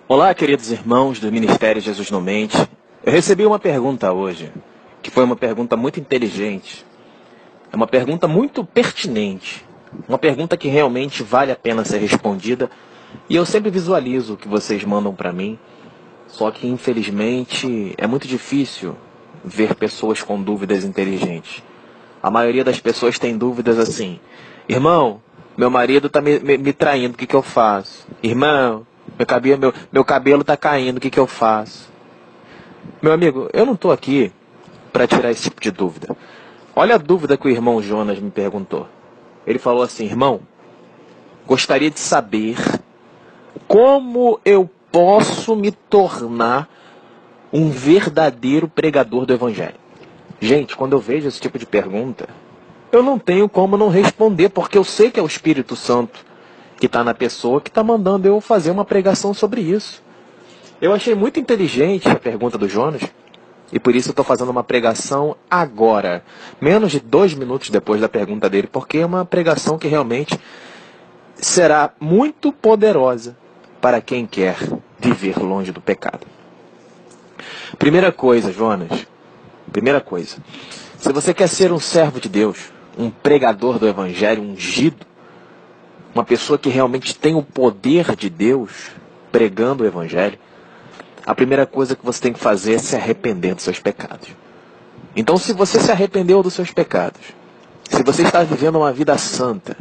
Olá, queridos irmãos do Ministério Jesus no Mente. Eu recebi uma pergunta hoje, que foi uma pergunta muito inteligente. É uma pergunta muito pertinente. Uma pergunta que realmente vale a pena ser respondida. E eu sempre visualizo o que vocês mandam para mim. Só que, infelizmente, é muito difícil ver pessoas com dúvidas inteligentes. A maioria das pessoas tem dúvidas assim: irmão, meu marido está me traindo, o que eu faço? Irmão, meu cabelo está caindo, o que eu faço? Meu amigo, eu não estou aqui para tirar esse tipo de dúvida. Olha a dúvida que o irmão Jonas me perguntou. Ele falou assim: irmão, gostaria de saber como eu posso me tornar um verdadeiro pregador do Evangelho. Gente, quando eu vejo esse tipo de pergunta, eu não tenho como não responder, porque eu sei que é o Espírito Santo que está na pessoa que está mandando eu fazer uma pregação sobre isso. Eu achei muito inteligente a pergunta do Jonas, e por isso eu estou fazendo uma pregação agora, menos de 2 minutos depois da pergunta dele, porque é uma pregação que realmente será muito poderosa para quem quer viver longe do pecado. Primeira coisa, Jonas, primeira coisa, se você quer ser um servo de Deus, um pregador do Evangelho ungido, uma pessoa que realmente tem o poder de Deus pregando o Evangelho, a primeira coisa que você tem que fazer é se arrepender dos seus pecados. Então, se você se arrependeu dos seus pecados, se você está vivendo uma vida santa,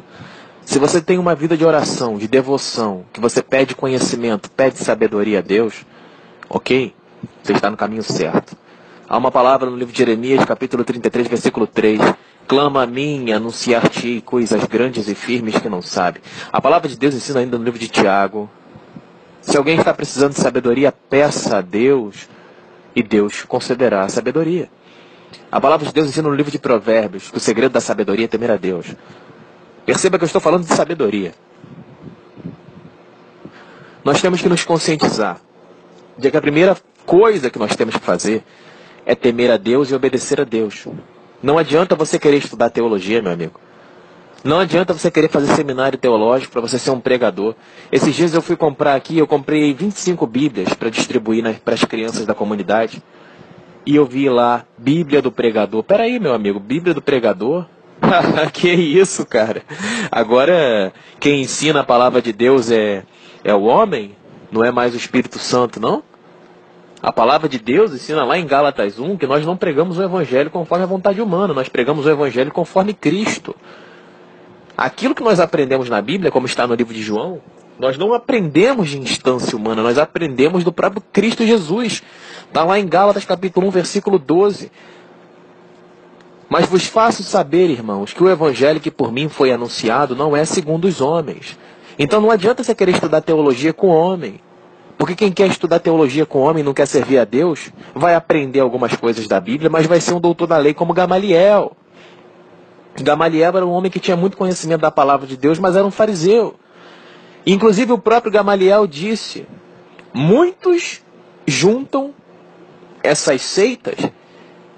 se você tem uma vida de oração, de devoção, que você pede conhecimento, pede sabedoria a Deus, ok? Você está no caminho certo. Há uma palavra no livro de Jeremias, capítulo 33, versículo 3. Clama a mim, anunciar-te coisas grandes e firmes que não sabe. A palavra de Deus ensina ainda no livro de Tiago. Se alguém está precisando de sabedoria, peça a Deus e Deus concederá a sabedoria. A palavra de Deus ensina no livro de Provérbios que o segredo da sabedoria é temer a Deus. Perceba que eu estou falando de sabedoria. Nós temos que nos conscientizar de que a primeira coisa que nós temos que fazer é temer a Deus e obedecer a Deus. Não adianta você querer estudar teologia, meu amigo. Não adianta você querer fazer seminário teológico para você ser um pregador. Esses dias eu fui comprar aqui, eu comprei 25 Bíblias para distribuir para as crianças da comunidade. E eu vi lá, Bíblia do Pregador. Peraí, meu amigo, Bíblia do Pregador? Que isso, cara? Agora, quem ensina a palavra de Deus é o homem? Não é mais o Espírito Santo, não? A palavra de Deus ensina lá em Gálatas 1 que nós não pregamos o Evangelho conforme a vontade humana, nós pregamos o Evangelho conforme Cristo. Aquilo que nós aprendemos na Bíblia, como está no livro de João, nós não aprendemos de instância humana, nós aprendemos do próprio Cristo Jesus. Está lá em Gálatas capítulo 1, versículo 12. Mas vos faço saber, irmãos, que o Evangelho que por mim foi anunciado não é segundo os homens. Então não adianta você querer estudar teologia com homem. Porque quem quer estudar teologia com homem e não quer servir a Deus, vai aprender algumas coisas da Bíblia, mas vai ser um doutor da lei como Gamaliel. Gamaliel era um homem que tinha muito conhecimento da palavra de Deus, mas era um fariseu. Inclusive o próprio Gamaliel disse: muitos juntam essas seitas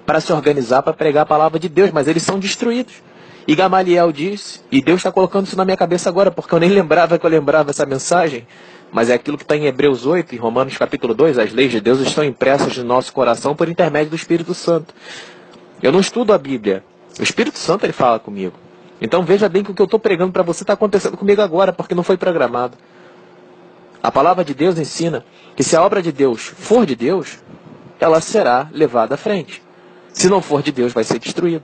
para se organizar para pregar a palavra de Deus, mas eles são destruídos. E Gamaliel disse, e Deus está colocando isso na minha cabeça agora, porque eu nem lembrava que eu lembrava essa mensagem, mas é aquilo que está em Hebreus 8, em Romanos capítulo 2, as leis de Deus estão impressas no nosso coração por intermédio do Espírito Santo. Eu não estudo a Bíblia, o Espírito Santo ele fala comigo. Então veja bem que o que eu estou pregando para você está acontecendo comigo agora, porque não foi programado. A palavra de Deus ensina que se a obra de Deus for de Deus, ela será levada à frente. Se não for de Deus, vai ser destruído.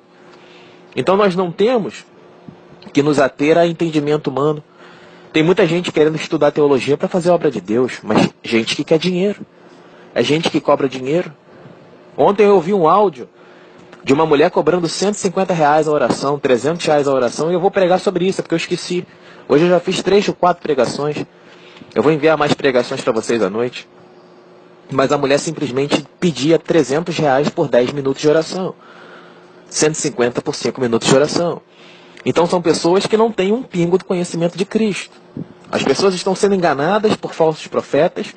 Então nós não temos que nos ater a entendimento humano. Tem muita gente querendo estudar teologia para fazer a obra de Deus, mas gente que quer dinheiro. É gente que cobra dinheiro. Ontem eu ouvi um áudio de uma mulher cobrando R$ 150 a oração, R$ 300 a oração, e eu vou pregar sobre isso, porque eu esqueci. Hoje eu já fiz 3 ou 4 pregações. Eu vou enviar mais pregações para vocês à noite. Mas a mulher simplesmente pedia R$ 300 por 10 minutos de oração. 150 por 5 minutos de oração. Então são pessoas que não têm um pingo do conhecimento de Cristo. As pessoas estão sendo enganadas por falsos profetas,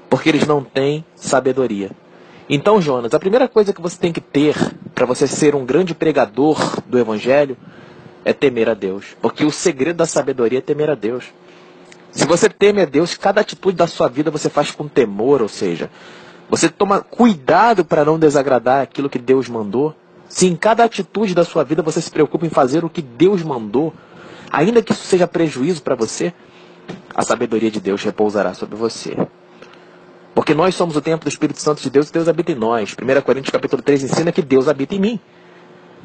porque eles não têm sabedoria. Então, Jonas, a primeira coisa que você tem que ter para você ser um grande pregador do Evangelho é temer a Deus. Porque o segredo da sabedoria é temer a Deus. Se você teme a Deus, cada atitude da sua vida você faz com temor, ou seja, você toma cuidado para não desagradar aquilo que Deus mandou. Se em cada atitude da sua vida você se preocupa em fazer o que Deus mandou, ainda que isso seja prejuízo para você, a sabedoria de Deus repousará sobre você. Porque nós somos o templo do Espírito Santo de Deus e Deus habita em nós. 1 Coríntios capítulo 3 ensina que Deus habita em mim.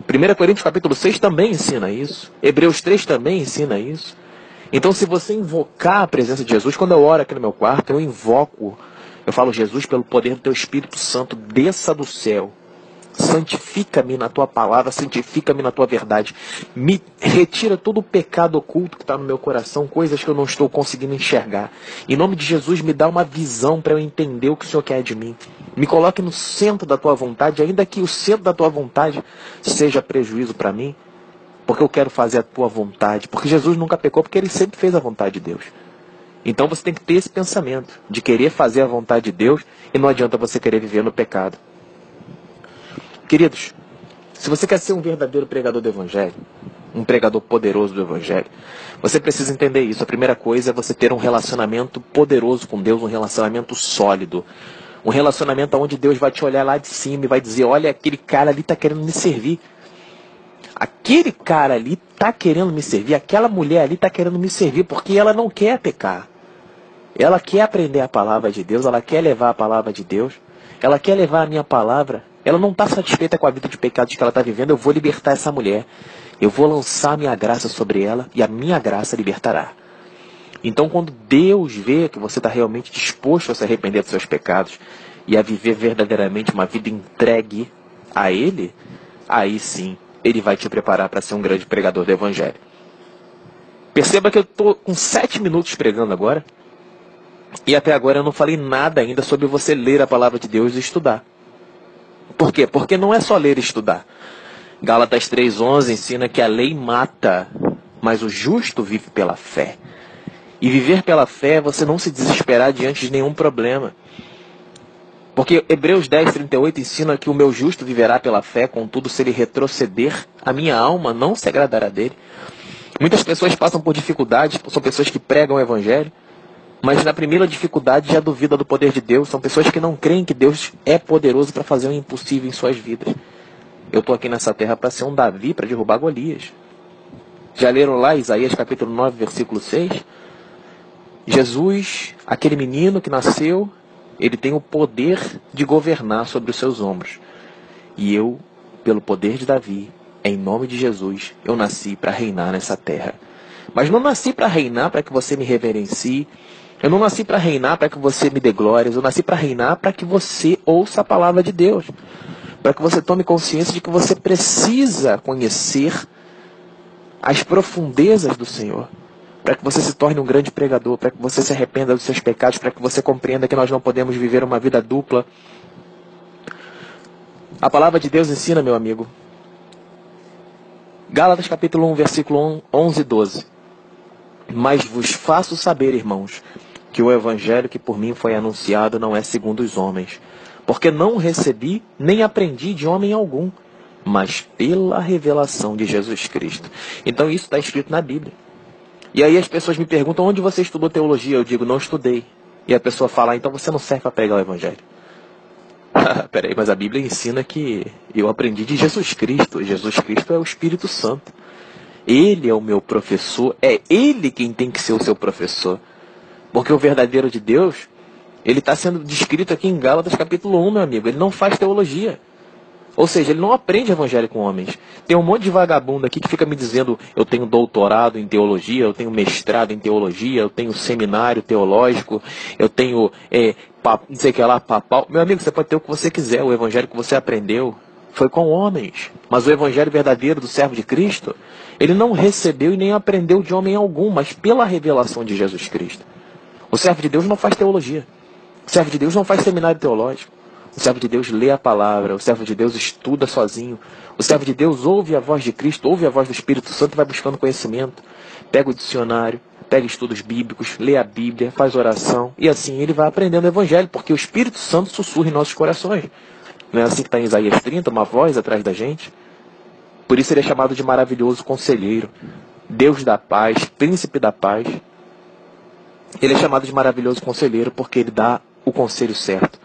1 Coríntios capítulo 6 também ensina isso. Hebreus 3 também ensina isso. Então, se você invocar a presença de Jesus, quando eu oro aqui no meu quarto, eu invoco, eu falo, Jesus, pelo poder do teu Espírito Santo, desça do céu. Santifica-me na tua palavra, santifica-me na tua verdade. Me retira todo o pecado oculto que está no meu coração, coisas que eu não estou conseguindo enxergar. Em nome de Jesus, me dá uma visão para eu entender o que o Senhor quer de mim. Me coloque no centro da tua vontade, ainda que o centro da tua vontade seja prejuízo para mim, porque eu quero fazer a tua vontade. Porque Jesus nunca pecou, porque ele sempre fez a vontade de Deus. Então você tem que ter esse pensamento de querer fazer a vontade de Deus e não adianta você querer viver no pecado. Queridos, se você quer ser um verdadeiro pregador do Evangelho, um pregador poderoso do Evangelho, você precisa entender isso. A primeira coisa é você ter um relacionamento poderoso com Deus, um relacionamento sólido. Um relacionamento onde Deus vai te olhar lá de cima e vai dizer, olha, aquele cara ali está querendo me servir. Aquele cara ali está querendo me servir, aquela mulher ali está querendo me servir, porque ela não quer pecar. Ela quer aprender a palavra de Deus, ela quer levar a palavra de Deus, ela quer levar a minha palavra. Ela não está satisfeita com a vida de pecados que ela está vivendo. Eu vou libertar essa mulher. Eu vou lançar minha graça sobre ela e a minha graça libertará. Então, quando Deus vê que você está realmente disposto a se arrepender dos seus pecados e a viver verdadeiramente uma vida entregue a Ele, aí sim, Ele vai te preparar para ser um grande pregador do Evangelho. Perceba que eu estou com 7 minutos pregando agora e até agora eu não falei nada ainda sobre você ler a palavra de Deus e estudar. Por quê? Porque não é só ler e estudar. Gálatas 3:11 ensina que a lei mata, mas o justo vive pela fé. E viver pela fé é você não se desesperar diante de nenhum problema. Porque Hebreus 10:38 ensina que o meu justo viverá pela fé, contudo, se ele retroceder, a minha alma não se agradará dele. Muitas pessoas passam por dificuldades, são pessoas que pregam o Evangelho, mas na primeira dificuldade já duvida do poder de Deus. São pessoas que não creem que Deus é poderoso para fazer o impossível em suas vidas. Eu estou aqui nessa terra para ser um Davi, para derrubar Golias. Já leram lá Isaías capítulo 9, versículo 6? Jesus, aquele menino que nasceu, ele tem o poder de governar sobre os seus ombros. E eu, pelo poder de Davi, em nome de Jesus, eu nasci para reinar nessa terra. Mas não nasci para reinar para que você me reverencie. Eu não nasci para reinar para que você me dê glórias. Eu nasci para reinar para que você ouça a palavra de Deus. Para que você tome consciência de que você precisa conhecer as profundezas do Senhor. Para que você se torne um grande pregador. Para que você se arrependa dos seus pecados. Para que você compreenda que nós não podemos viver uma vida dupla. A palavra de Deus ensina, meu amigo. Gálatas capítulo 1, versículo 11 e 12. Mas vos faço saber, irmãos, que o evangelho que por mim foi anunciado não é segundo os homens, porque não o recebi nem aprendi de homem algum, mas pela revelação de Jesus Cristo. Então isso está escrito na Bíblia. E aí as pessoas me perguntam, onde você estudou teologia? Eu digo, não estudei. E a pessoa fala, então você não serve para pregar o evangelho. Peraí, mas a Bíblia ensina que eu aprendi de Jesus Cristo. Jesus Cristo é o Espírito Santo. Ele é o meu professor, é Ele quem tem que ser o seu professor. Porque o verdadeiro de Deus, ele está sendo descrito aqui em Gálatas capítulo 1, meu amigo. Ele não faz teologia. Ou seja, ele não aprende evangelho com homens. Tem um monte de vagabundo aqui que fica me dizendo, eu tenho doutorado em teologia, eu tenho mestrado em teologia, eu tenho seminário teológico, eu tenho, não sei o que lá, papal. Meu amigo, você pode ter o que você quiser, o evangelho que você aprendeu foi com homens. Mas o evangelho verdadeiro do servo de Cristo, ele não recebeu e nem aprendeu de homem algum, mas pela revelação de Jesus Cristo. O servo de Deus não faz teologia. O servo de Deus não faz seminário teológico. O servo de Deus lê a palavra. O servo de Deus estuda sozinho. O servo de Deus ouve a voz de Cristo, ouve a voz do Espírito Santo e vai buscando conhecimento. Pega o dicionário, pega estudos bíblicos, lê a Bíblia, faz oração. E assim ele vai aprendendo o evangelho, porque o Espírito Santo sussurra em nossos corações. Não é assim que está em Isaías 30, uma voz atrás da gente? Por isso ele é chamado de maravilhoso conselheiro, Deus da paz, príncipe da paz. Ele é chamado de maravilhoso conselheiro porque ele dá o conselho certo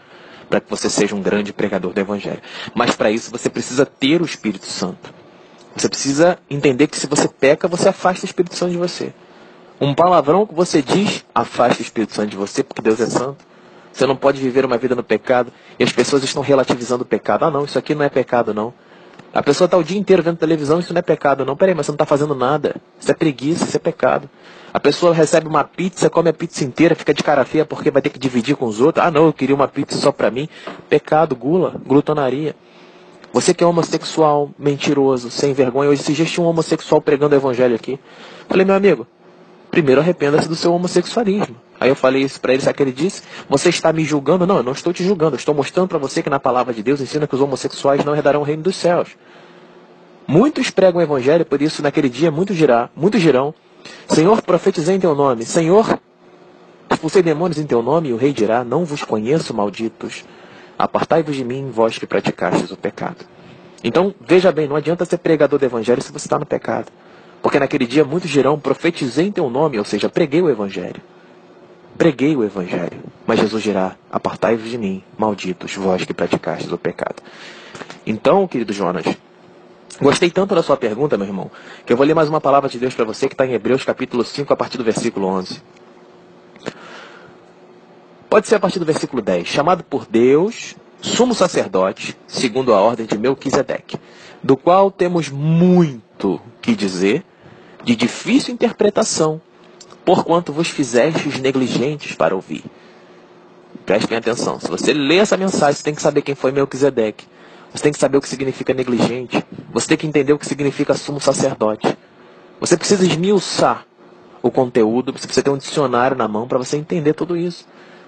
para que você seja um grande pregador do Evangelho. Mas para isso você precisa ter o Espírito Santo. Você precisa entender que se você peca, você afasta o Espírito Santo de você. Um palavrão que você diz, afasta o Espírito Santo de você, porque Deus é santo. Você não pode viver uma vida no pecado. E as pessoas estão relativizando o pecado. Ah não, isso aqui não é pecado não. A pessoa está o dia inteiro vendo televisão, isso não é pecado não. Peraí, mas você não está fazendo nada. Isso é preguiça, isso é pecado. A pessoa recebe uma pizza, come a pizza inteira, fica de cara feia porque vai ter que dividir com os outros. Ah não, eu queria uma pizza só para mim. Pecado, gula, glutonaria. Você que é homossexual, mentiroso, sem vergonha. Hoje existe um homossexual pregando o Evangelho aqui. Falei, meu amigo, primeiro arrependa-se do seu homossexualismo. Aí eu falei isso para ele, sabe o que ele disse? Você está me julgando? Não, eu não estou te julgando. Eu estou mostrando para você que na palavra de Deus ensina que os homossexuais não herdarão o reino dos céus. Muitos pregam o Evangelho, por isso naquele dia muitos dirão, Senhor, profetizei em teu nome. Senhor, expulsei demônios em teu nome. E o rei dirá, não vos conheço, malditos. Apartai-vos de mim, vós que praticastes o pecado. Então, veja bem, não adianta ser pregador do Evangelho se você está no pecado. Porque naquele dia muitos dirão, profetizei em teu nome, ou seja, preguei o Evangelho. Preguei o Evangelho. Mas Jesus dirá, apartai-vos de mim, malditos, vós que praticastes o pecado. Então, querido Jonas, gostei tanto da sua pergunta, meu irmão, que eu vou ler mais uma palavra de Deus para você que está em Hebreus capítulo 5, a partir do versículo 11. Pode ser a partir do versículo 10. Chamado por Deus, sumo sacerdote, segundo a ordem de Melquisedeque, do qual temos muito que dizer, de difícil interpretação, porquanto vos fizestes negligentes para ouvir. Prestem atenção. Se você lê essa mensagem, você tem que saber quem foi Melquisedeque. Você tem que saber o que significa negligente. Você tem que entender o que significa sumo sacerdote. Você precisa esmiuçar o conteúdo. Você precisa ter um dicionário na mão para você entender tudo isso.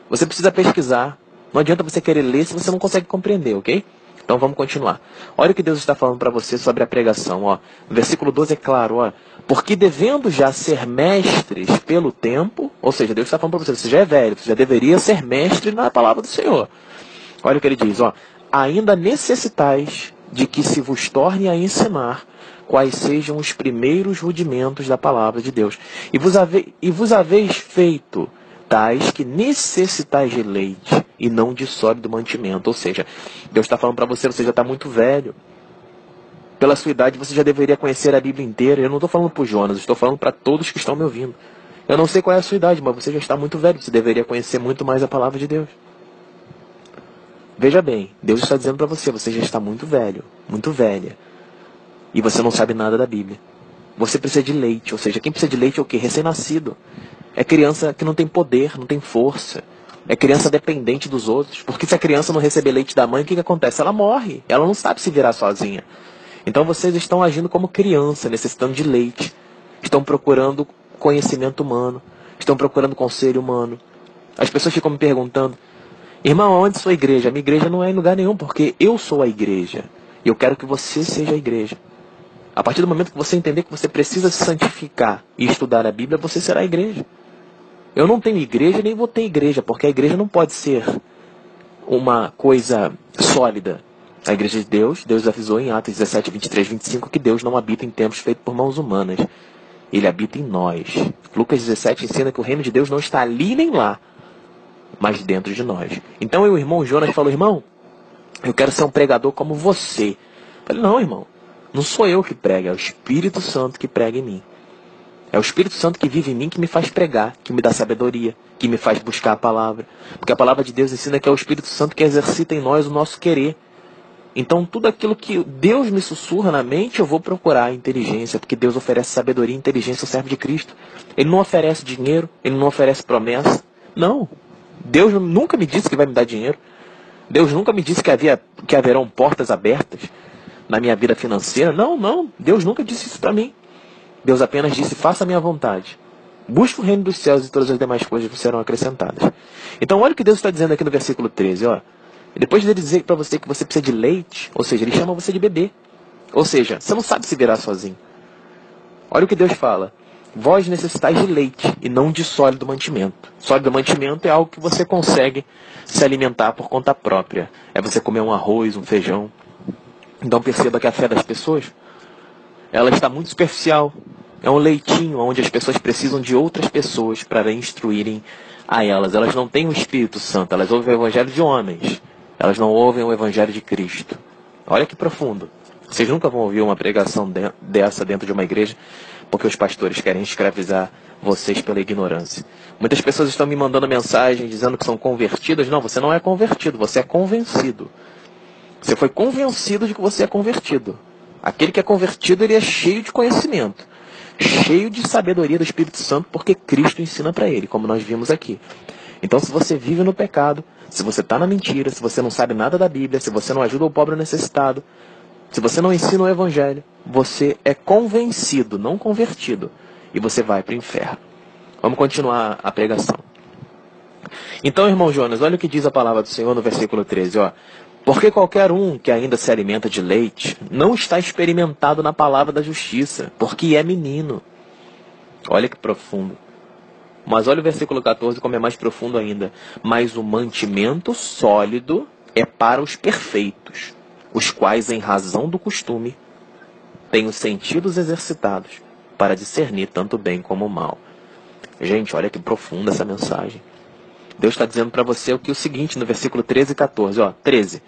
Você precisa pesquisar. Não adianta você querer ler se você não consegue compreender, ok? Então vamos continuar. Olha o que Deus está falando para você sobre a pregação. Ó. No versículo 12 é claro. Ó, porque devendo já ser mestres pelo tempo, ou seja, Deus está falando para você, você já é velho, você já deveria ser mestre na palavra do Senhor. Olha o que ele diz. Ó, ainda necessitais de que se vos torne a ensinar quais sejam os primeiros rudimentos da palavra de Deus. E vos haveis feito tais que necessitais de leite e não de sólido mantimento. Ou seja, Deus está falando para você, você já está muito velho. Pela sua idade você já deveria conhecer a Bíblia inteira. Eu não estou falando para o Jonas, estou falando para todos que estão me ouvindo. Eu não sei qual é a sua idade, mas você já está muito velho. Você deveria conhecer muito mais a palavra de Deus. Veja bem, Deus está dizendo para você, você já está muito velho, muito velha. E você não sabe nada da Bíblia. Você precisa de leite, ou seja, quem precisa de leite é o quê? Recém-nascido. É criança que não tem poder, não tem força. É criança dependente dos outros. Porque se a criança não receber leite da mãe, o que acontece? Ela morre. Ela não sabe se virar sozinha. Então vocês estão agindo como criança, necessitando de leite. Estão procurando conhecimento humano. Estão procurando conselho humano. As pessoas ficam me perguntando, irmão, onde é sua igreja? A minha igreja não é em lugar nenhum, porque eu sou a igreja. E eu quero que você seja a igreja. A partir do momento que você entender que você precisa se santificar e estudar a Bíblia, você será a igreja. Eu não tenho igreja nem vou ter igreja, porque a igreja não pode ser uma coisa sólida. A igreja de Deus, Deus avisou em Atos 17, 23, 25, que Deus não habita em templos feitos por mãos humanas. Ele habita em nós. Lucas 17 ensina que o reino de Deus não está ali nem lá, mas dentro de nós. Então o irmão Jonas falou, irmão, eu quero ser um pregador como você. Eu falei, não, irmão, não sou eu que prego, é o Espírito Santo que prega em mim. É o Espírito Santo que vive em mim que me faz pregar, que me dá sabedoria, que me faz buscar a palavra. Porque a palavra de Deus ensina que é o Espírito Santo que exercita em nós o nosso querer. Então tudo aquilo que Deus me sussurra na mente, eu vou procurar a inteligência, porque Deus oferece sabedoria e inteligência ao servo de Cristo. Ele não oferece dinheiro, ele não oferece promessa. Não. Deus nunca me disse que vai me dar dinheiro. Deus nunca me disse que haverão portas abertas na minha vida financeira. Não. Deus nunca disse isso para mim. Deus apenas disse, faça a minha vontade. Busque o reino dos céus e todas as demais coisas serão acrescentadas. Então olha o que Deus está dizendo aqui no versículo 13. Ó. Depois de ele dizer para você que você precisa de leite, ou seja, ele chama você de bebê. Ou seja, você não sabe se virar sozinho. Olha o que Deus fala. Vós necessitais de leite e não de sólido mantimento. Sólido mantimento é algo que você consegue se alimentar por conta própria. É você comer um arroz, um feijão. Então perceba que a fé das pessoas, ela está muito superficial. É um leitinho onde as pessoas precisam de outras pessoas para instruírem a elas. Elas não têm o Espírito Santo, elas ouvem o evangelho de homens. Elas não ouvem o evangelho de Cristo. Olha que profundo. Vocês nunca vão ouvir uma pregação dessa dentro de uma igreja, porque os pastores querem escravizar vocês pela ignorância. Muitas pessoas estão me mandando mensagem dizendo que são convertidas. Não, você não é convertido, você é convencido. Você foi convencido de que você é convertido. Aquele que é convertido, ele é cheio de conhecimento, cheio de sabedoria do Espírito Santo, porque Cristo ensina para ele, como nós vimos aqui. Então, se você vive no pecado, se você está na mentira, se você não sabe nada da Bíblia, se você não ajuda o pobre necessitado, se você não ensina o Evangelho, você é convencido, não convertido, e você vai para o inferno. Vamos continuar a pregação. Então, irmão Jonas, olha o que diz a palavra do Senhor no versículo 13, ó. Porque qualquer um que ainda se alimenta de leite não está experimentado na palavra da justiça, porque é menino. Olha que profundo. Mas olha o versículo 14, como é mais profundo ainda. Mas o mantimento sólido é para os perfeitos, os quais, em razão do costume, têm os sentidos exercitados para discernir tanto o bem como o mal. Gente, olha que profunda essa mensagem. Deus está dizendo para você o seguinte no versículo 13 e 14. Ó, 13.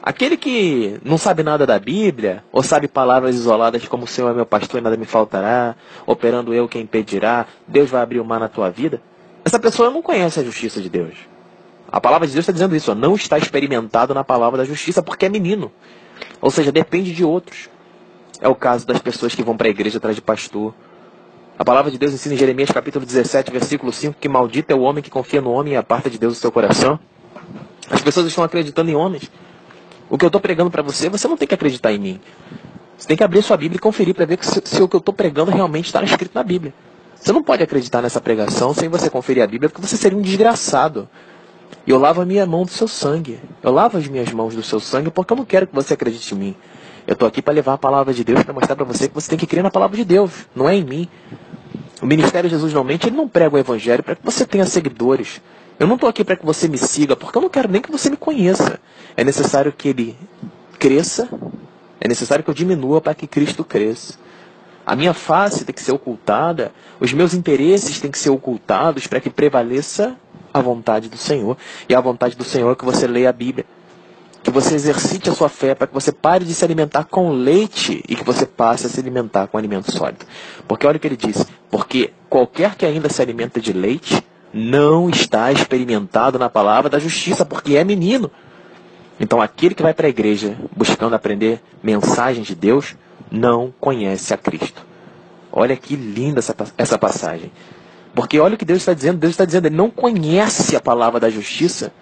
Aquele que não sabe nada da Bíblia, ou sabe palavras isoladas como o Senhor é meu pastor e nada me faltará, operando eu quem impedirá, Deus vai abrir o mar na tua vida, essa pessoa não conhece a justiça de Deus. A palavra de Deus está dizendo isso, ó, não está experimentado na palavra da justiça porque é menino. Ou seja, depende de outros. É o caso das pessoas que vão para a igreja atrás de pastor. A palavra de Deus ensina em Jeremias capítulo 17, versículo 5, que maldito é o homem que confia no homem e aparta de Deus o seu coração. As pessoas estão acreditando em homens. O que eu estou pregando para você, você não tem que acreditar em mim. Você tem que abrir sua Bíblia e conferir para ver se o que eu estou pregando realmente está escrito na Bíblia. Você não pode acreditar nessa pregação sem você conferir a Bíblia, porque você seria um desgraçado. E eu lavo a minha mão do seu sangue. Eu lavo as minhas mãos do seu sangue porque eu não quero que você acredite em mim. Eu estou aqui para levar a palavra de Deus, para mostrar para você que você tem que crer na palavra de Deus, não é em mim. O Ministério Jesus Não Mente, ele não prega o Evangelho para que você tenha seguidores. Eu não estou aqui para que você me siga, porque eu não quero nem que você me conheça. É necessário que ele cresça, é necessário que eu diminua para que Cristo cresça. A minha face tem que ser ocultada, os meus interesses têm que ser ocultados para que prevaleça a vontade do Senhor. E a vontade do Senhor é que você leia a Bíblia, que você exercite a sua fé, para que você pare de se alimentar com leite e que você passe a se alimentar com alimento sólido. Porque olha o que ele diz, porque qualquer que ainda se alimenta de leite não está experimentado na palavra da justiça, porque é menino. Então aquele que vai para a igreja buscando aprender mensagens de Deus, não conhece a Cristo. Olha que linda essa passagem. Porque olha o que Deus está dizendo, ele não conhece a palavra da justiça,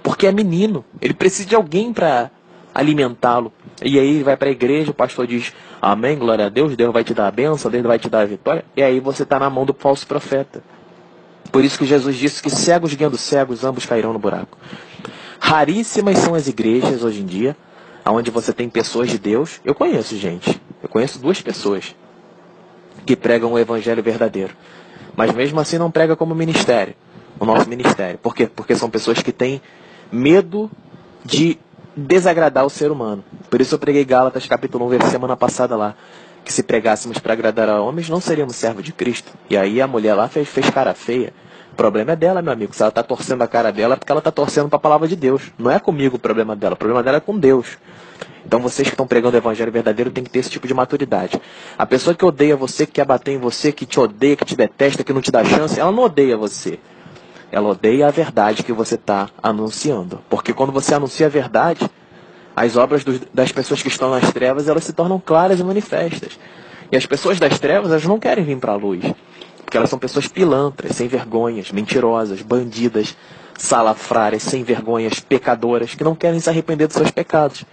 porque é menino. Ele precisa de alguém para alimentá-lo. E aí ele vai para a igreja, o pastor diz, amém, glória a Deus, Deus vai te dar a bênção, Deus vai te dar a vitória. E aí você está na mão do falso profeta. Por isso que Jesus disse que cegos guiando cegos, ambos cairão no buraco. Raríssimas são as igrejas hoje em dia, onde você tem pessoas de Deus. Eu conheço gente, eu conheço 2 pessoas que pregam o evangelho verdadeiro. Mas mesmo assim não prega como ministério, o nosso ministério. Por quê? Porque são pessoas que têm medo de desagradar o ser humano. Por isso eu preguei Gálatas capítulo 1, semana passada lá, que se pregássemos para agradar a homens, não seríamos servos de Cristo. E aí a mulher lá fez cara feia. O problema é dela, meu amigo. Se ela está torcendo a cara dela, é porque ela está torcendo para a palavra de Deus. Não é comigo o problema dela é com Deus. Então vocês que estão pregando o evangelho verdadeiro têm que ter esse tipo de maturidade. A pessoa que odeia você, que quer bater em você, que te odeia, que te detesta, que não te dá chance, ela não odeia você. Ela odeia a verdade que você está anunciando. Porque quando você anuncia a verdade, as obras das pessoas que estão nas trevas, elas se tornam claras e manifestas. E as pessoas das trevas, elas não querem vir para a luz. Porque elas são pessoas pilantras, sem vergonhas, mentirosas, bandidas, salafrárias, sem vergonhas, pecadoras, que não querem se arrepender dos seus pecados.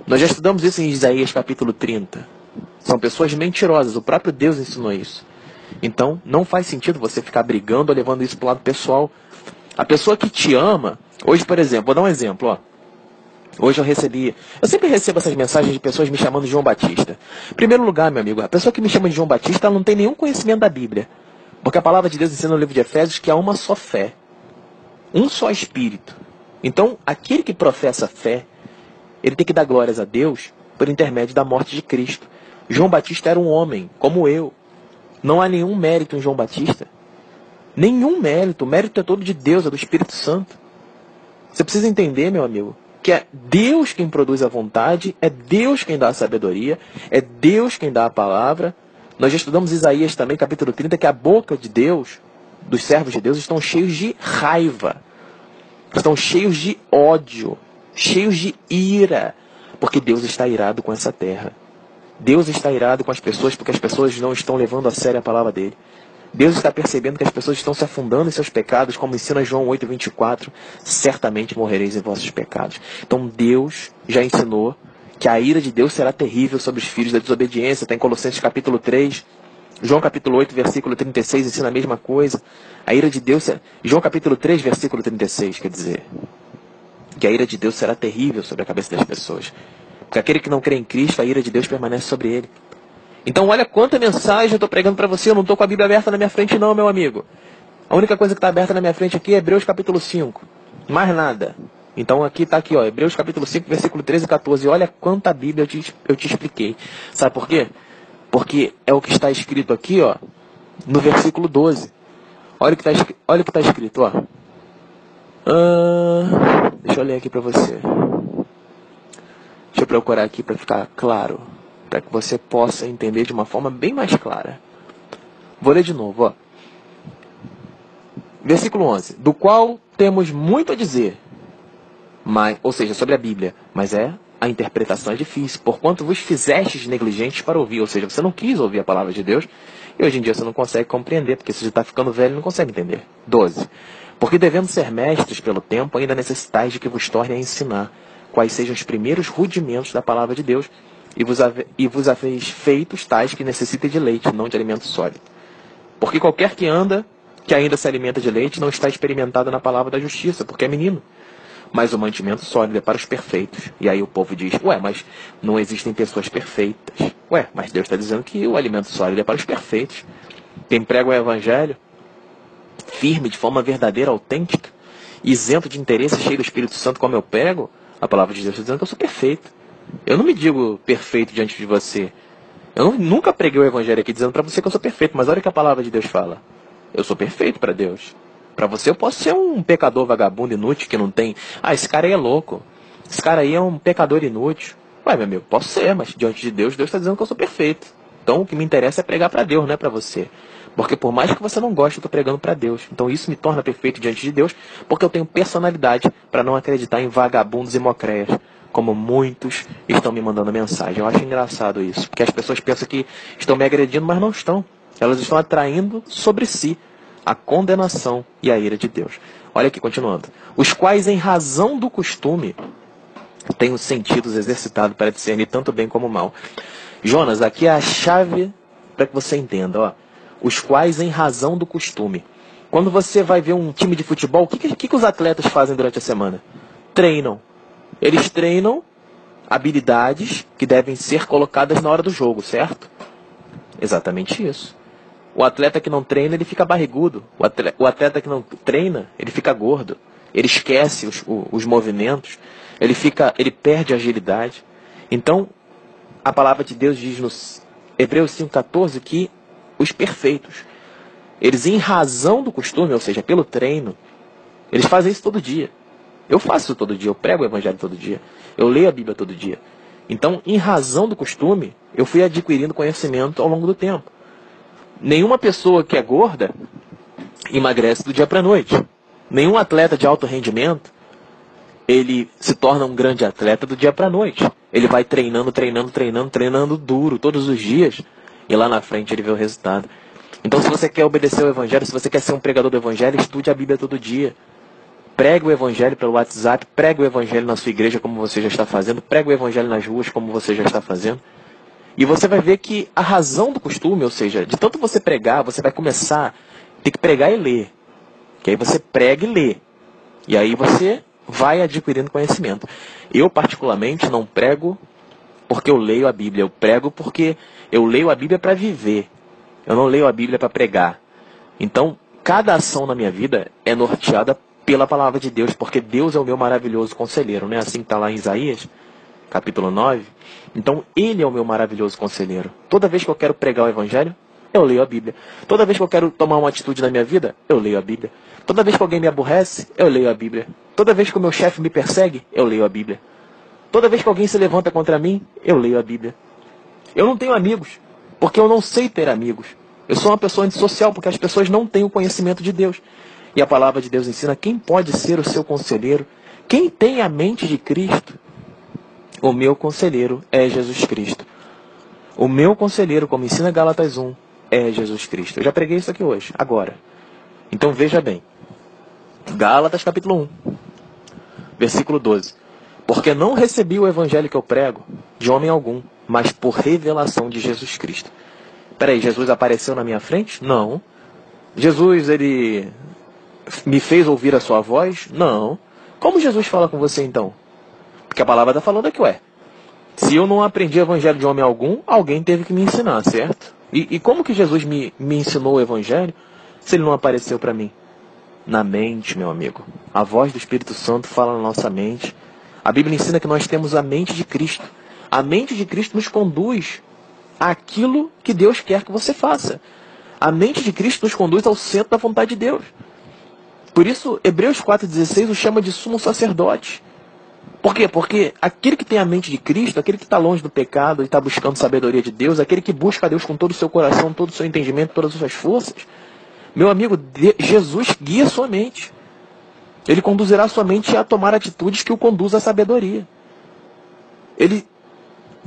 Nós já estudamos isso em Isaías capítulo 30. São pessoas mentirosas, o próprio Deus ensinou isso. Então, não faz sentido você ficar brigando ou levando isso para o lado pessoal. A pessoa que te ama, hoje, por exemplo, vou dar um exemplo, ó. Hoje eu sempre recebo essas mensagens de pessoas me chamando de João Batista. Em primeiro lugar, meu amigo, a pessoa que me chama de João Batista, ela não tem nenhum conhecimento da Bíblia. Porque a palavra de Deus ensina no livro de Efésios que há uma só fé. Um só Espírito. Então, aquele que professa fé, ele tem que dar glórias a Deus por intermédio da morte de Cristo. João Batista era um homem, como eu. Não há nenhum mérito em João Batista. Nenhum mérito. O mérito é todo de Deus, é do Espírito Santo. Você precisa entender, meu amigo, que é Deus quem produz a vontade, é Deus quem dá a sabedoria, é Deus quem dá a palavra. Nós já estudamos Isaías também, capítulo 30, que a boca de Deus, dos servos de Deus, estão cheios de raiva, estão cheios de ódio, cheios de ira, porque Deus está irado com essa terra. Deus está irado com as pessoas porque as pessoas não estão levando a sério a palavra dele. Deus está percebendo que as pessoas estão se afundando em seus pecados, como ensina João 8:24, certamente morrereis em vossos pecados. Então Deus já ensinou que a ira de Deus será terrível sobre os filhos da desobediência. Está em Colossenses capítulo 3, João capítulo 8, versículo 36, ensina a mesma coisa. A ira de Deus, João capítulo 3, versículo 36, quer dizer, que a ira de Deus será terrível sobre a cabeça das pessoas. Porque aquele que não crê em Cristo, a ira de Deus permanece sobre ele. Então olha quanta mensagem eu estou pregando para você. Eu não estou com a Bíblia aberta na minha frente não, meu amigo. A única coisa que está aberta na minha frente aqui é Hebreus capítulo 5. Mais nada. Então aqui está aqui, ó, Hebreus capítulo 5, versículo 13 e 14. Olha quanta Bíblia eu te expliquei. Sabe por quê? Porque é o que está escrito aqui, ó, no versículo 12. Olha o que está escrito, ó. Deixa eu ler aqui para você. Deixa eu procurar aqui para ficar claro, para que você possa entender de uma forma bem mais clara. Vou ler de novo, ó. Versículo 11. Do qual temos muito a dizer, ou seja, sobre a Bíblia, mas a interpretação é difícil, porquanto vos fizestes negligentes para ouvir, ou seja, você não quis ouvir a palavra de Deus, e hoje em dia você não consegue compreender, porque você já está ficando velho e não consegue entender. 12. Porque devendo ser mestres pelo tempo, ainda necessitais de que vos torne a ensinar quais sejam os primeiros rudimentos da palavra de Deus, e vos haveis feitos tais que necessitem de leite, não de alimento sólido. Porque qualquer que ainda se alimenta de leite, não está experimentado na palavra da justiça, porque é menino. Mas o mantimento sólido é para os perfeitos. E aí o povo diz, mas não existem pessoas perfeitas. Mas Deus está dizendo que o alimento sólido é para os perfeitos. Quem prega o evangelho, firme, de forma verdadeira, autêntica, isento de interesse, cheio do Espírito Santo, como eu prego, a palavra de Deus está dizendo que eu sou perfeito. Eu não me digo perfeito diante de você. Eu nunca preguei o evangelho aqui dizendo para você que eu sou perfeito, mas olha o que a palavra de Deus fala. Eu sou perfeito para Deus. Para você eu posso ser um pecador vagabundo, inútil, que não tem... esse cara aí é louco. Esse cara aí é um pecador inútil. Meu amigo, posso ser, mas diante de Deus, Deus está dizendo que eu sou perfeito. Então o que me interessa é pregar para Deus, não é para você. Porque por mais que você não goste, eu estou pregando para Deus. Então isso me torna perfeito diante de Deus, porque eu tenho personalidade para não acreditar em vagabundos e mocréias, como muitos estão me mandando mensagem. Eu acho engraçado isso, porque as pessoas pensam que estão me agredindo, mas não estão. Elas estão atraindo sobre si a condenação e a ira de Deus. Olha aqui, continuando. Os quais, em razão do costume, têm os sentidos exercitados para discernir tanto bem como o mal. Jonas, aqui é a chave para que você entenda, ó. Os quais, em razão do costume. Quando você vai ver um time de futebol, o que os atletas fazem durante a semana? Treinam. Eles treinam habilidades que devem ser colocadas na hora do jogo, certo? Exatamente isso. O atleta que não treina, ele fica barrigudo. O atleta que não treina, ele fica gordo. Ele esquece os movimentos. Ele perde a agilidade. Então, a palavra de Deus diz nos Hebreus 5,14 que os perfeitos, eles em razão do costume, ou seja, pelo treino, eles fazem isso todo dia. Eu faço isso todo dia, eu prego o evangelho todo dia. Eu leio a Bíblia todo dia. Então, em razão do costume, eu fui adquirindo conhecimento ao longo do tempo. Nenhuma pessoa que é gorda emagrece do dia para a noite. Nenhum atleta de alto rendimento, ele se torna um grande atleta do dia para a noite. Ele vai treinando duro todos os dias, e lá na frente ele vê o resultado. Então, se você quer obedecer ao evangelho, se você quer ser um pregador do evangelho, estude a Bíblia todo dia. Pregue o evangelho pelo WhatsApp, pregue o evangelho na sua igreja, como você já está fazendo, pregue o evangelho nas ruas, como você já está fazendo. E você vai ver que a razão do costume, ou seja, de tanto você pregar, você vai começar a ter que pregar e ler. Que aí você prega e lê. E aí você vai adquirindo conhecimento. Eu, particularmente, não prego porque eu leio a Bíblia. Eu prego porque eu leio a Bíblia para viver. Eu não leio a Bíblia para pregar. Então, cada ação na minha vida é norteada pela palavra de Deus, porque Deus é o meu maravilhoso conselheiro, não é assim que está lá em Isaías? capítulo 9. Então ele é o meu maravilhoso conselheiro. Toda vez que eu quero pregar o evangelho, eu leio a Bíblia. Toda vez que eu quero tomar uma atitude na minha vida, eu leio a Bíblia. Toda vez que alguém me aborrece, eu leio a Bíblia. Toda vez que o meu chefe me persegue, eu leio a Bíblia. Toda vez que alguém se levanta contra mim, eu leio a Bíblia. Eu não tenho amigos, porque eu não sei ter amigos. Eu sou uma pessoa antissocial, porque as pessoas não têm o conhecimento de Deus. E a palavra de Deus ensina quem pode ser o seu conselheiro. Quem tem a mente de Cristo? O meu conselheiro é Jesus Cristo. O meu conselheiro, como ensina Gálatas 1, é Jesus Cristo. Eu já preguei isso aqui hoje, agora. Então veja bem. Gálatas capítulo 1, versículo 12. Porque não recebi o evangelho que eu prego de homem algum, mas por revelação de Jesus Cristo. Peraí, Jesus apareceu na minha frente? Não. Jesus, ele me fez ouvir a sua voz? Não. Como Jesus fala com você então? Porque a palavra está falando aqui, se eu não aprendi o evangelho de homem algum, alguém teve que me ensinar, certo? E como que Jesus me ensinou o evangelho se ele não apareceu para mim? Na mente, meu amigo. A voz do Espírito Santo fala na nossa mente. A Bíblia ensina que nós temos a mente de Cristo. A mente de Cristo nos conduz àquilo que Deus quer que você faça. A mente de Cristo nos conduz ao centro da vontade de Deus. Por isso, Hebreus 4,16 o chama de sumo sacerdote. Por quê? Porque aquele que tem a mente de Cristo, aquele que está longe do pecado e está buscando sabedoria de Deus, aquele que busca a Deus com todo o seu coração, todo o seu entendimento, todas as suas forças, meu amigo, Jesus guia a sua mente. Ele conduzirá a sua mente a tomar atitudes que o conduzam à sabedoria. Ele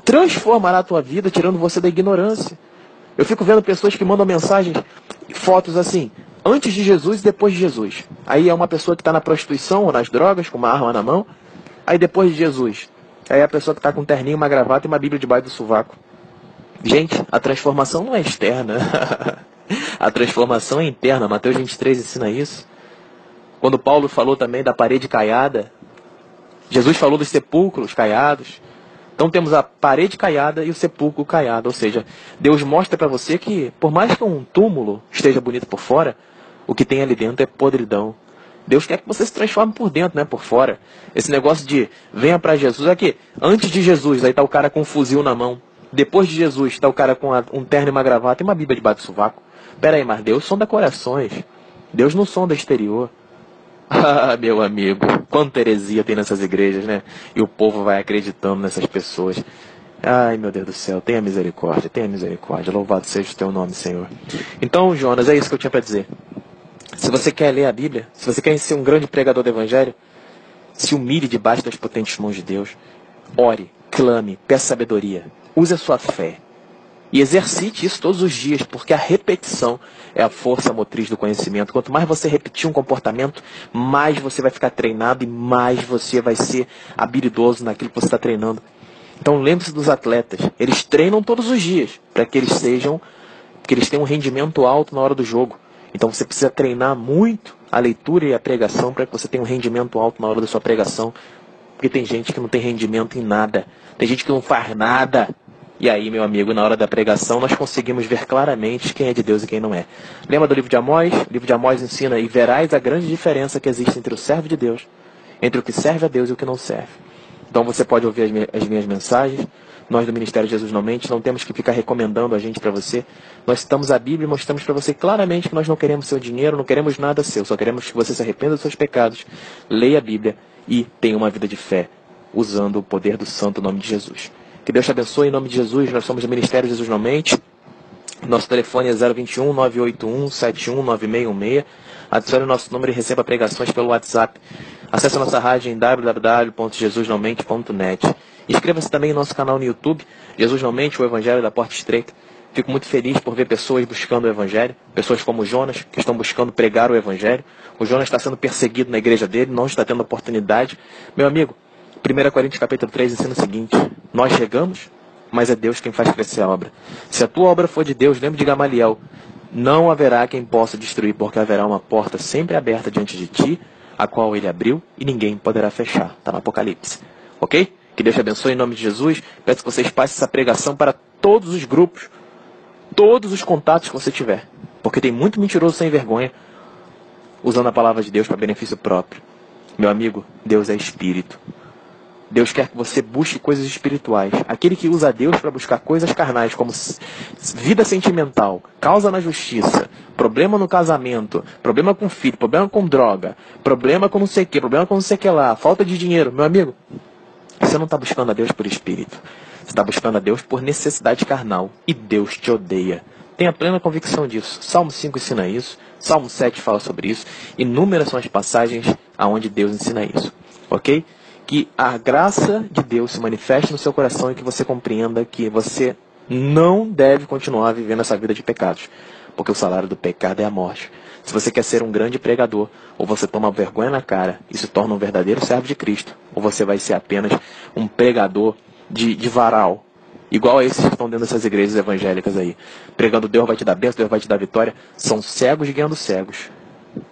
transformará a tua vida, tirando você da ignorância. Eu fico vendo pessoas que mandam mensagens, fotos assim, antes de Jesus e depois de Jesus. Aí é uma pessoa que está na prostituição ou nas drogas, com uma arma na mão. Aí depois de Jesus, aí a pessoa que está com um terninho, uma gravata e uma Bíblia debaixo do sovaco. Gente, a transformação não é externa. A transformação é interna. Mateus 23 ensina isso. Quando Paulo falou também da parede caiada, Jesus falou dos sepulcros caiados. Então temos a parede caiada e o sepulcro caiado. Ou seja, Deus mostra para você que, por mais que um túmulo esteja bonito por fora, o que tem ali dentro é podridão. Deus quer que você se transforme por dentro, não é por fora. Esse negócio de venha para Jesus. Aqui, antes de Jesus, aí está o cara com um fuzil na mão. Depois de Jesus, está o cara com um terno e uma gravata e uma Bíblia debaixo do sovaco. Pera aí, mas Deus sonda corações. Deus não sonda exterior. Ah, meu amigo, quanta heresia tem nessas igrejas, né? E o povo vai acreditando nessas pessoas. Ai, meu Deus do céu, tenha misericórdia, tenha misericórdia. Louvado seja o teu nome, Senhor. Então, Jonas, é isso que eu tinha para dizer. Se você quer ler a Bíblia, se você quer ser um grande pregador do Evangelho, se humilhe debaixo das potentes mãos de Deus. Ore, clame, peça sabedoria. Use a sua fé. E exercite isso todos os dias, porque a repetição é a força motriz do conhecimento. Quanto mais você repetir um comportamento, mais você vai ficar treinado e mais você vai ser habilidoso naquilo que você está treinando. Então lembre-se dos atletas. Eles treinam todos os dias para que eles tenham um rendimento alto na hora do jogo. Então você precisa treinar muito a leitura e a pregação para que você tenha um rendimento alto na hora da sua pregação. Porque tem gente que não tem rendimento em nada. Tem gente que não faz nada. E aí, meu amigo, na hora da pregação nós conseguimos ver claramente quem é de Deus e quem não é. Lembra do livro de Amós? O livro de Amós ensina: e verás a grande diferença que existe entre o servo de Deus, entre o que serve a Deus e o que não serve. Então você pode ouvir as minhas mensagens. Nós do Ministério Jesus Não Mente não temos que ficar recomendando a gente para você. Nós citamos a Bíblia e mostramos para você claramente que nós não queremos seu dinheiro, não queremos nada seu. Só queremos que você se arrependa dos seus pecados, leia a Bíblia e tenha uma vida de fé, usando o poder do santo nome de Jesus. Que Deus te abençoe em nome de Jesus. Nós somos do Ministério Jesus Não Mente. Nosso telefone é 021 981 719616. Adicione o nosso número e receba pregações pelo WhatsApp. Acesse a nossa rádio em www.jesusnãomente.net. Inscreva-se também em nosso canal no YouTube, Jesus Não Mente, o Evangelho da Porta Estreita. Fico muito feliz por ver pessoas buscando o Evangelho, pessoas como o Jonas, que estão buscando pregar o Evangelho. O Jonas está sendo perseguido na igreja dele, não está tendo oportunidade. Meu amigo, 1 Coríntios capítulo 3 ensina o seguinte: nós chegamos, mas é Deus quem faz crescer a obra. Se a tua obra for de Deus, lembre de Gamaliel, não haverá quem possa destruir, porque haverá uma porta sempre aberta diante de ti, a qual ele abriu e ninguém poderá fechar. Está no Apocalipse. Ok? Que Deus te abençoe em nome de Jesus. Peço que vocês passem essa pregação para todos os grupos, todos os contatos que você tiver. Porque tem muito mentiroso sem vergonha, usando a palavra de Deus para benefício próprio. Meu amigo, Deus é Espírito. Deus quer que você busque coisas espirituais. Aquele que usa Deus para buscar coisas carnais, como vida sentimental, causa na justiça, problema no casamento, problema com filho, problema com droga, problema com não sei o que, problema com não sei o que lá, falta de dinheiro. Meu amigo, você não está buscando a Deus por espírito. Você está buscando a Deus por necessidade carnal. E Deus te odeia. Tenha plena convicção disso. Salmo 5 ensina isso. Salmo 7 fala sobre isso. Inúmeras são as passagens aonde Deus ensina isso. Ok? Que a graça de Deus se manifeste no seu coração e que você compreenda que você não deve continuar vivendo essa vida de pecados. Porque o salário do pecado é a morte. Se você quer ser um grande pregador, ou você toma vergonha na cara e se torna um verdadeiro servo de Cristo, ou você vai ser apenas um pregador de varal, igual a esses que estão dentro dessas igrejas evangélicas aí. Pregando Deus vai te dar bênção, Deus vai te dar vitória. São cegos guiando cegos,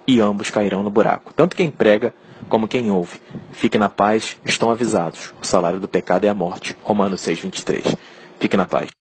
e ambos cairão no buraco. Tanto quem prega, como quem ouve. Fique na paz, estão avisados. O salário do pecado é a morte. Romanos 6:23. Fique na paz.